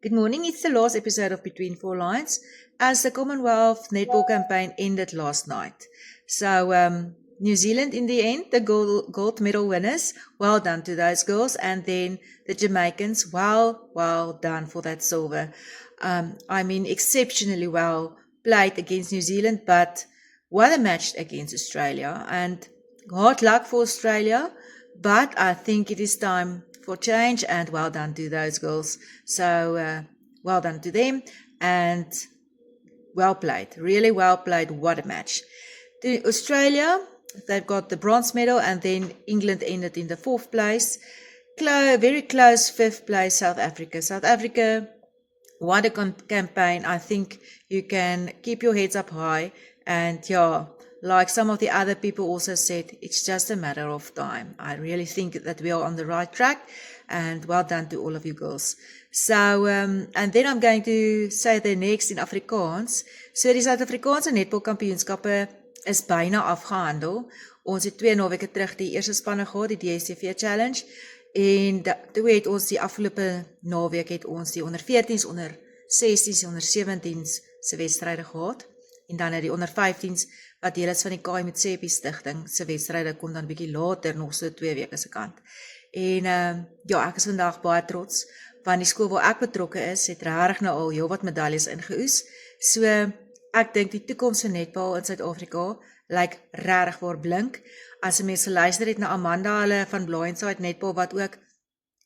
Good morning, it's the last episode of Between Four Lines as the Commonwealth netball campaign ended last night. So, New Zealand in the end, the gold medal winners, well done to those girls. And then the Jamaicans, well done for that silver. Exceptionally well played against New Zealand, but what a match against Australia. And hard luck for Australia, but I think it is time for change, and well done to those girls. So well done to them, and well played, really well played. What a match. To Australia, they've got the bronze medal, and then England ended in the 4th place. Very close 5th place, South Africa. South Africa, what a campaign. I think you can keep your heads up high, and like some of the other people also said, it's just a matter of time. I really think that we are on the right track, and well done to all of you girls. So, and then I'm going to say the next in Afrikaans. So die Suid-Afrikaanse netbalkampioenskappe is byna afgehandel. Ons het 2 naweke terug die eerste spanne gehad, die DStv Challenge. En toe het ons die afgelope naweek het ons die onder 14s, onder 16s, onder 17s se wedstryde gehad. En dan die onder 15s wat deel is van die KMC Stichting se wedstryde kom dan bietjie later, nog so 2 weke se kant. En ek is vandag baie trots, want die skool waar ek betrokke is, het regtig nou al heelwat medaljes ingeoes. So ek dink die toekoms van netbal in Suid-Afrika lyk regtig waar blink. As mense luister het na Amanda hulle van Blindside Netball wat ook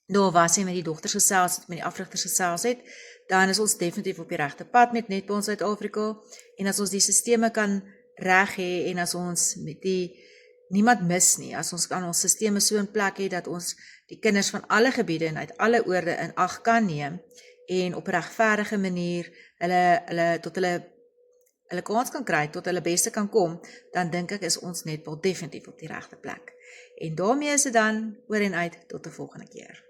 daar was en met die dogters gesels het, met die afrigters gesels het, dan is ons definitief op die regte pad met netbal in Suid-Afrika. En as ons die sisteme kan reg hê en as ons met niemand mis nie, as ons kan ons sisteme so in plek hê dat ons die kinders van alle gebiede en uit alle oorde in ag kan neem en op 'n regverdige manier hulle kans kan kry, tot hulle beste kan kom, dan dink ek is ons netbal definitief op die regte plek. En daarmee is dit dan oor en uit tot 'n volgende keer.